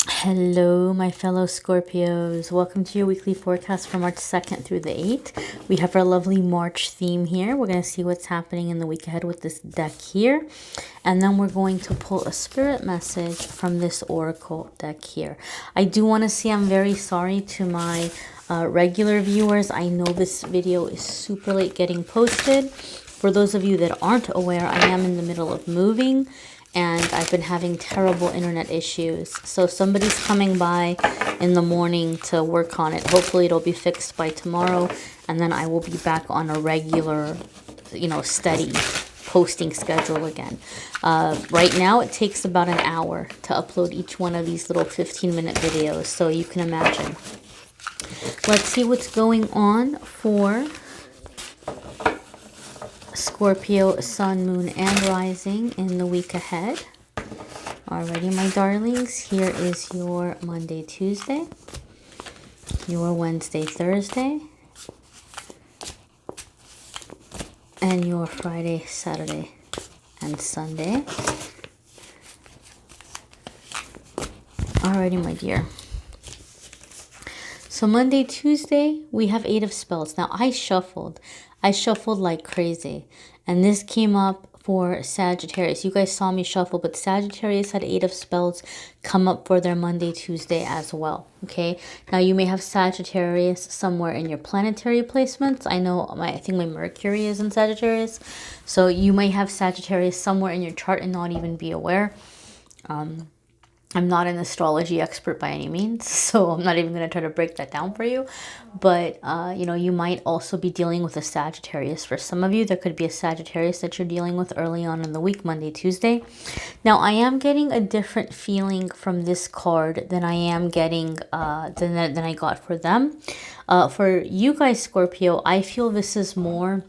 Hello, my fellow Scorpios. Welcome to your weekly forecast for March 2nd through the 8th. We have our lovely March theme here. We're going to see what's happening in the week ahead with this deck here. And then we're going to pull a spirit message from this oracle deck here. I do want to say I'm very sorry to my regular viewers. I know this video is super late getting posted. For those of you that aren't aware, I am in the middle of moving. And I've been having terrible internet issues. So somebody's coming by in the morning to work on it. Hopefully it'll be fixed by tomorrow. And then I will be back on a regular, steady posting schedule again. Right now it takes about an hour to upload each one of these little 15-minute videos. So you can imagine. Let's see what's going on for Scorpio, Sun, Moon, and Rising in the week ahead. Alrighty, my darlings, here is your Monday, Tuesday, your Wednesday, Thursday, and your Friday, Saturday, and Sunday. Alrighty, my dear. So Monday, Tuesday, we have 8 of Spells. Now, I shuffled like crazy. And this came up for Sagittarius. You guys saw me shuffle, but Sagittarius had 8 of Spells come up for their Monday, Tuesday as well. Okay. Now, you may have Sagittarius somewhere in your planetary placements. I think my Mercury is in Sagittarius. So you may have Sagittarius somewhere in your chart and not even be aware. I'm not an astrology expert by any means, so I'm not even going to try to break that down for you. But, you might also be dealing with a Sagittarius. For some of you, there could be a Sagittarius that you're dealing with early on in the week, Monday, Tuesday. Now, I am getting a different feeling from this card than I am getting, than I got for them. For you guys, Scorpio, I feel this is more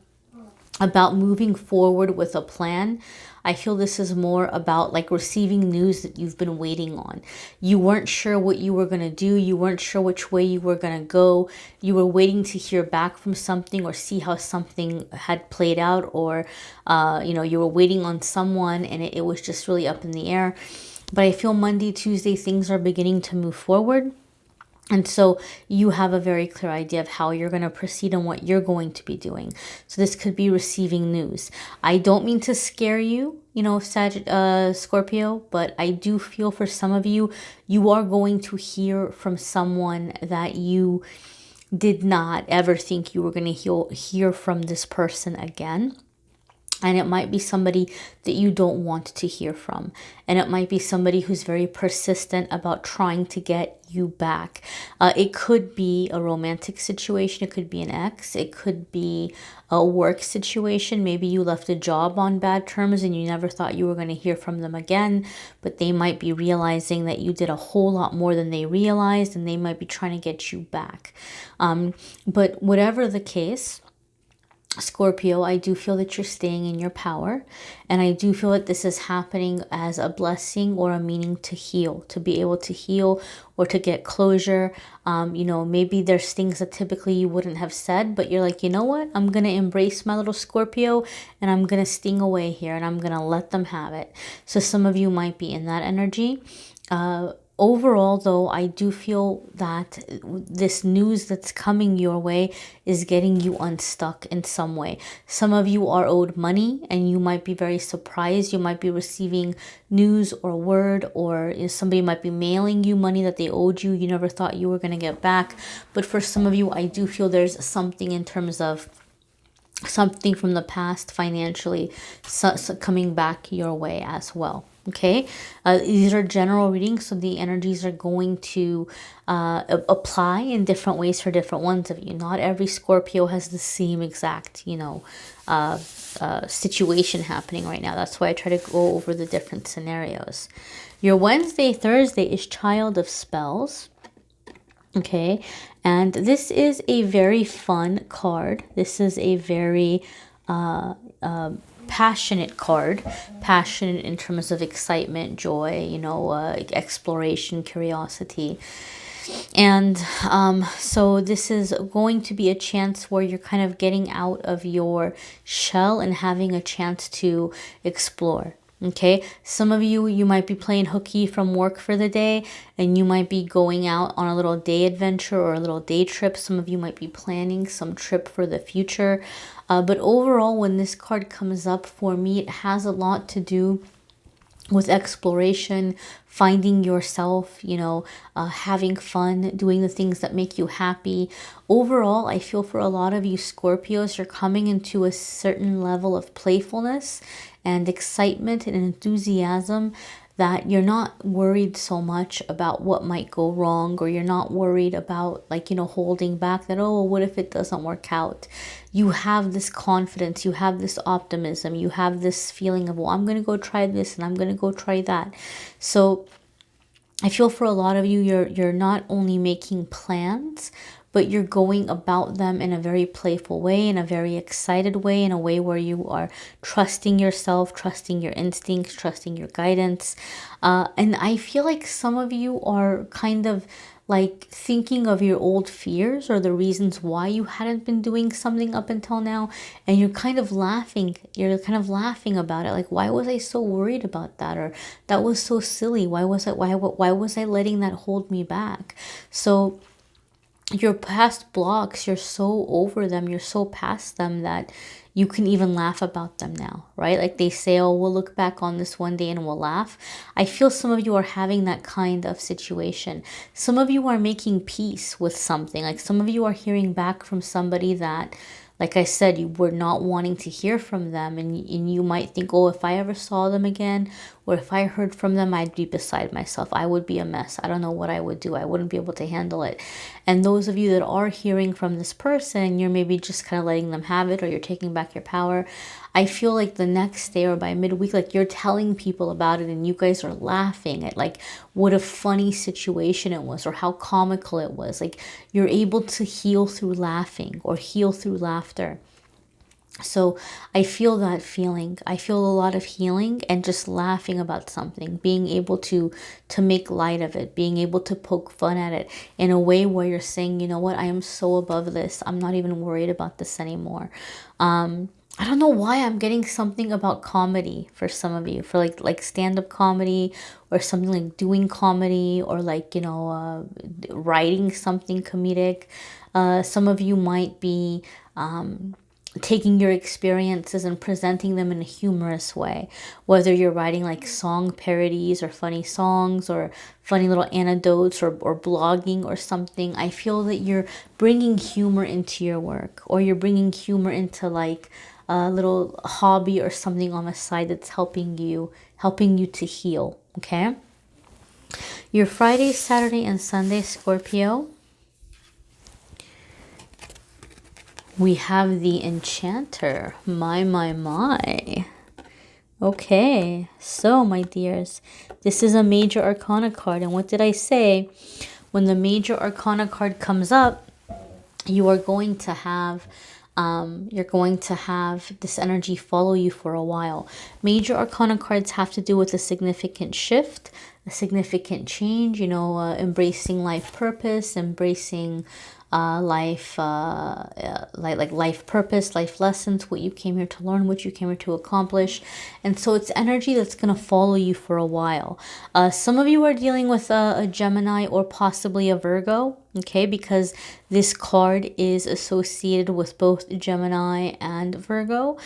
about moving forward with a plan. I feel this is more about like receiving news that you've been waiting on. You weren't sure what you were going to do. You weren't sure which way you were going to go. You were waiting to hear back from something or see how something had played out, or, you were waiting on someone and it was just really up in the air. But I feel Monday, Tuesday, things are beginning to move forward. And so you have a very clear idea of how you're going to proceed and what you're going to be doing. So this could be receiving news. I don't mean to scare you, Scorpio, but I do feel for some of you, you are going to hear from someone that you did not ever think you were going to hear from this person again. And it might be somebody that you don't want to hear from. And it might be somebody who's very persistent about trying to get you back. It could be a romantic situation. It could be an ex. It could be a work situation. Maybe you left a job on bad terms and you never thought you were going to hear from them again. But they might be realizing that you did a whole lot more than they realized, and they might be trying to get you back. But whatever the case, Scorpio, I do feel that you're staying in your power, and I do feel that this is happening as a blessing or a meaning to heal, to be able to heal or to get closure. Maybe there's things that typically you wouldn't have said, but you're like, you know what? I'm going to embrace my little Scorpio and I'm going to sting away here and I'm going to let them have it. So some of you might be in that energy. Overall, though, I do feel that this news that's coming your way is getting you unstuck in some way. Some of you are owed money and you might be very surprised. You might be receiving news or word, or somebody might be mailing you money that they owed you. You never thought you were going to get back. But for some of you, I do feel there's something in terms of something from the past financially coming back your way as well. Okay, these are general readings, so the energies are going to apply in different ways for different ones of you. Not every Scorpio has the same exact, situation happening right now. That's why I try to go over the different scenarios. Your Wednesday, Thursday is Child of Spells. Okay, and this is a very fun card. This is a very passionate card. Passionate in terms of excitement, joy, exploration, curiosity. And so this is going to be a chance where you're kind of getting out of your shell and having a chance to explore. Okay, some of you, you might be playing hooky from work for the day, and you might be going out on a little day adventure or a little day trip. Some of you might be planning some trip for the future. But overall, when this card comes up for me, it has a lot to do with exploration, finding yourself, you know, having fun, doing the things that make you happy. Overall, I feel for a lot of you Scorpios, you're coming into a certain level of playfulness and excitement and enthusiasm, that you're not worried so much about what might go wrong, or you're not worried about, like, you know, holding back, that, oh, what if it doesn't work out? You have this confidence, you have this optimism, you have this feeling of, well, I'm going to go try this and I'm going to go try that. So I feel for a lot of you, you're not only making plans, but you're going about them in a very playful way, in a very excited way, in a way where you are trusting yourself, trusting your instincts, trusting your guidance. And I feel like some of you are kind of like thinking of your old fears or the reasons why you hadn't been doing something up until now, and you're kind of laughing about it, like, why was I so worried about that, or that was so silly, why was I letting that hold me back? So your past blocks, you're so over them, you're so past them, that you can even laugh about them now, right? Like they say, oh, we'll look back on this one day and we'll laugh. I feel some of you are having that kind of situation. Some of you are making peace with something. Like some of you are hearing back from somebody that, like I said, you were not wanting to hear from them, and you might think, oh, if I ever saw them again, or if I heard from them, I'd be beside myself. I would be a mess. I don't know what I would do. I wouldn't be able to handle it. And those of you that are hearing from this person, you're maybe just kind of letting them have it, or you're taking back your power. I feel like the next day or by midweek, like you're telling people about it, and you guys are laughing at like what a funny situation it was, or how comical it was. Like you're able to heal through laughing, or heal through laughter. So I feel that feeling. I feel a lot of healing and just laughing about something, being able to make light of it, being able to poke fun at it in a way where you're saying, you know what, I am so above this. I'm not even worried about this anymore. I don't know why I'm getting something about comedy for some of you, for like stand-up comedy, or something like doing comedy, or like, you know, writing something comedic. Some of you might be taking your experiences and presenting them in a humorous way, whether you're writing like song parodies or funny songs or funny little anecdotes, or blogging or something. I feel that you're bringing humor into your work, or you're bringing humor into like a little hobby or something on the side that's helping you to heal. Okay, your Friday, Saturday, and Sunday, Scorpio, we have the Enchanter. My. Okay, so my dears, this is a major arcana card. And what did I say? When the major arcana card comes up, you are going to have this energy follow you for a while. Major arcana cards have to do with a significant shift, a significant change, you know, embracing life purpose, embracing life purpose, life lessons, what you came here to learn, what you came here to accomplish. And so it's energy that's going to follow you for a while. Some of you are dealing with a Gemini or possibly a Virgo, okay, because this card is associated with both Gemini and Virgo,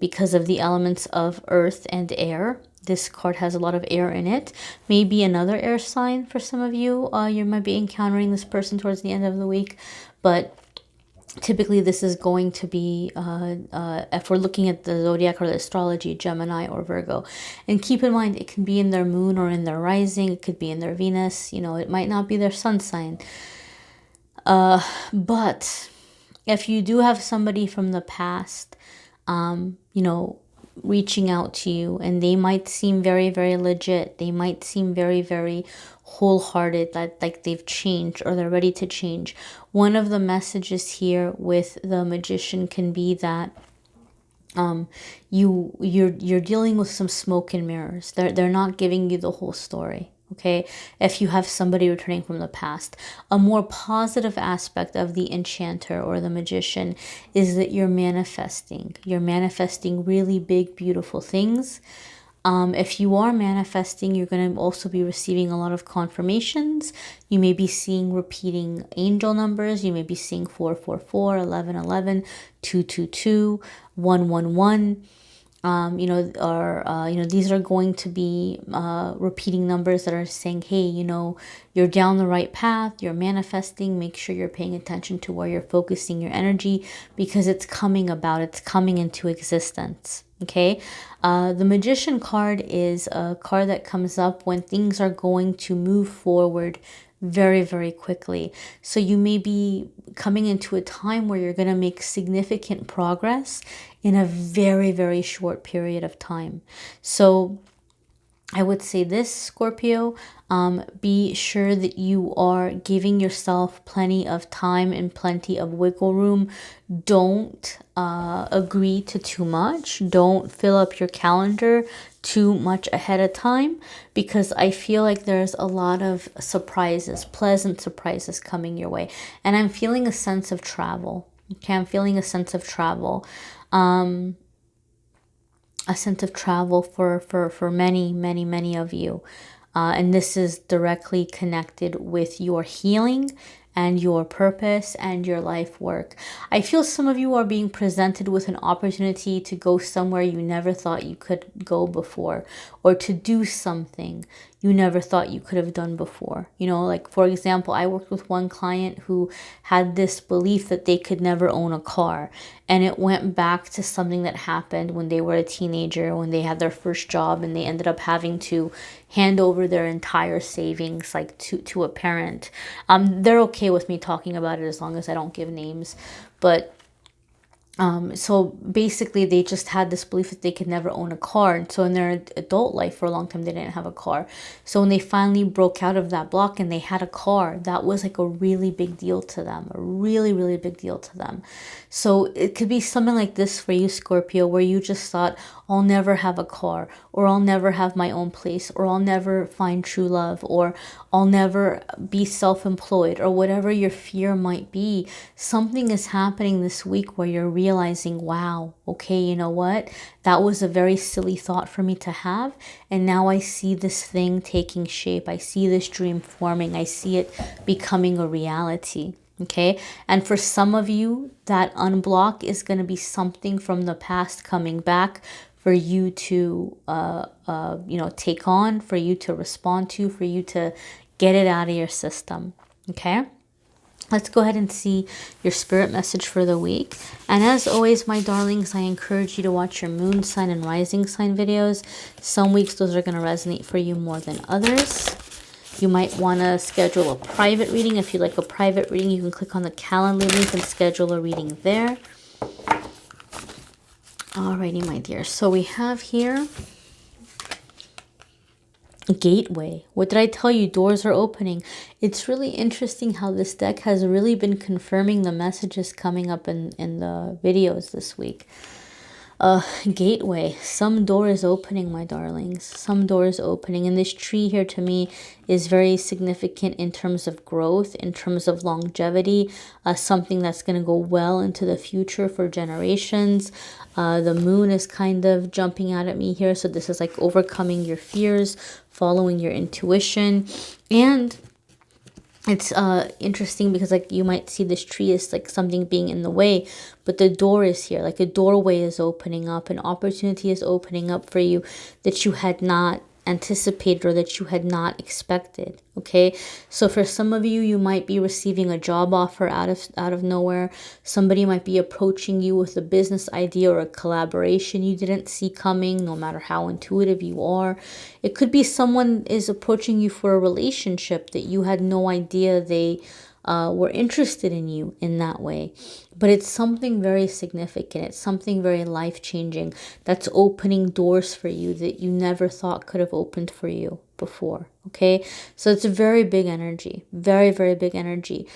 because of the elements of earth and air. This card has a lot of air in it. Maybe another air sign for some of you. You might be encountering this person towards the end of the week. But typically this is going to be, if we're looking at the zodiac or the astrology, Gemini or Virgo. And keep in mind, it can be in their moon or in their rising. It could be in their Venus. You know, it might not be their sun sign. But if you do have somebody from the past, you know, reaching out to you, and they might seem very, very legit, they might seem very, very wholehearted, that like they've changed or they're ready to change. One of the messages here with the Magician can be that you're dealing with some smoke and mirrors. They're not giving you the whole story. Okay, if you have somebody returning from the past, a more positive aspect of the Enchanter or the Magician is that you're manifesting really big, beautiful things. If you are manifesting, you're going to also be receiving a lot of confirmations. You may be seeing repeating angel numbers. You may be seeing 444, 1111, 222, 111. These are going to be repeating numbers that are saying, hey, you're down the right path, you're manifesting. Make sure you're paying attention to where you're focusing your energy, because it's coming about, it's coming into existence. Okay. The Magician card is a card that comes up when things are going to move forward very, very quickly. So you may be coming into a time where you're going to make significant progress in a very, very short period of time. So I would say this, Scorpio, be sure that you are giving yourself plenty of time and plenty of wiggle room. Don't agree to too much. Don't fill up your calendar too much ahead of time, because I feel like there's a lot of surprises, pleasant surprises coming your way. And I'm feeling a sense of travel. Okay, I'm feeling a sense of travel. A sense of travel for many, many, many of you. And this is directly connected with your healing and your purpose and your life work. I feel some of you are being presented with an opportunity to go somewhere you never thought you could go before, or to do something you never thought you could have done before. Like, for example, I worked with one client who had this belief that they could never own a car. And it went back to something that happened when they were a teenager, when they had their first job, and they ended up having to hand over their entire savings, like to a parent. They're okay with me talking about it as long as I don't give names. But so basically they just had this belief that they could never own a car. And so in their adult life for a long time, they didn't have a car. So when they finally broke out of that block and they had a car, that was like a really big deal to them, a really, really big deal to them. So it could be something like this for you, Scorpio, where you just thought, I'll never have a car, or I'll never have my own place, or I'll never find true love, or I'll never be self-employed, or whatever your fear might be. Something is happening this week where you're realizing, wow, okay, you know what? That was a very silly thought for me to have. And now I see this thing taking shape. I see this dream forming. I see it becoming a reality. Okay. And for some of you, that unblock is going to be something from the past coming back for you to, take on, for you to respond to, for you to get it out of your system. Okay. Let's go ahead and see your spirit message for the week. And as always, my darlings, I encourage you to watch your moon sign and rising sign videos. Some weeks those are going to resonate for you more than others. You might want to schedule a private reading. If you like a private reading, you can click on the calendar link and schedule a reading there. Alrighty, my dear. So we have here gateway. What did I tell you? Doors are opening. It's really interesting how this deck has really been confirming the messages coming up in the videos this week. Gateway. Some door is opening, my darlings. Some door is opening. And this tree here to me is very significant in terms of growth, in terms of longevity, something that's going to go well into the future for generations. The moon is kind of jumping out at me here. So this is like overcoming your fears, following your intuition. And it's interesting because like you might see this tree as like something being in the way, but the door is here, like a doorway is opening up, an opportunity is opening up for you that you had not anticipated or that you had not expected. Okay, so for some of you, you might be receiving a job offer out of nowhere. Somebody might be approaching you with a business idea or a collaboration you didn't see coming, no matter how intuitive you are. It could be someone is approaching you for a relationship that you had no idea they were interested in you in that way. But it's something very significant. It's something very life-changing that's opening doors for you that you never thought could have opened for you before. Okay, so it's a very big energy, very, very big energy.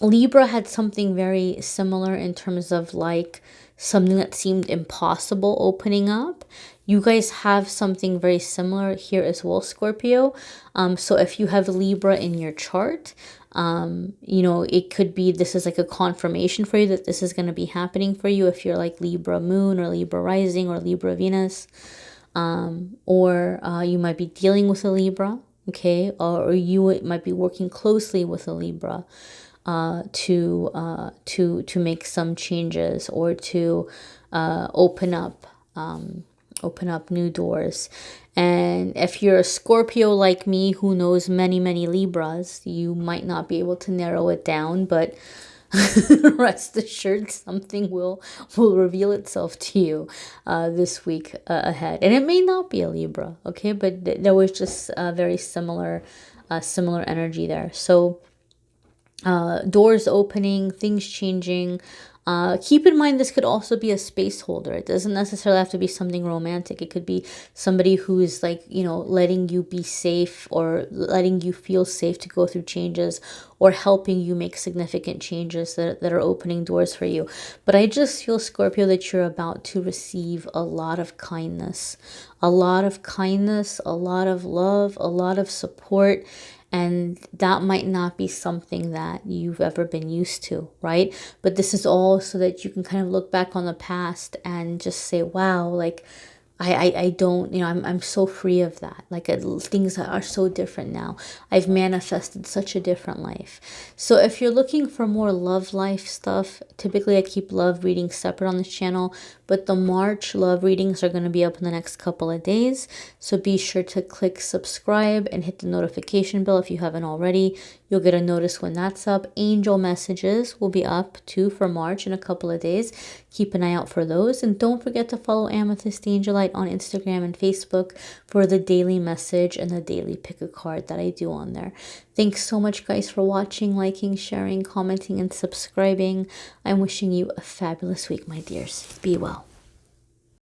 Libra had something very similar in terms of like something that seemed impossible opening up. You guys have something very similar here as well, Scorpio. So if you have Libra in your chart, you know, it could be this is like a confirmation for you that this is going to be happening for you if you're like Libra moon or Libra rising or Libra Venus. Or you might be dealing with a Libra, okay, or you might be working closely with a Libra to make some changes or to open up new doors. And if you're a Scorpio like me who knows many Libras, you might not be able to narrow it down, but rest assured something will reveal itself to you this week ahead. And it may not be a Libra, okay, but there was just a very similar energy there. So doors opening, things changing. Keep in mind, this could also be a space holder. It doesn't necessarily have to be something romantic. It could be somebody who is like, you know, letting you be safe or letting you feel safe to go through changes or helping you make significant changes that are opening doors for you. But I just feel, Scorpio, that you're about to receive a lot of kindness, a lot of kindness, a lot of love, a lot of support. And that might not be something that you've ever been used to, right? But this is all so that you can kind of look back on the past and just say, wow, like I don't, you know, I'm so free of that. Like things are so different now. I've manifested such a different life. So if you're looking for more love life stuff, typically I keep love readings separate on this channel, but the March love readings are going to be up in the next couple of days. So be sure to click subscribe and hit the notification bell if you haven't already. You'll get a notice when that's up. Angel messages will be up too for March in a couple of days. Keep an eye out for those. And don't forget to follow Amethystangellight on Instagram and Facebook for the daily message and the daily pick a card that I do on there. Thanks so much, guys, for watching, liking, sharing, commenting, and subscribing. I'm wishing you a fabulous week, my dears. Be well.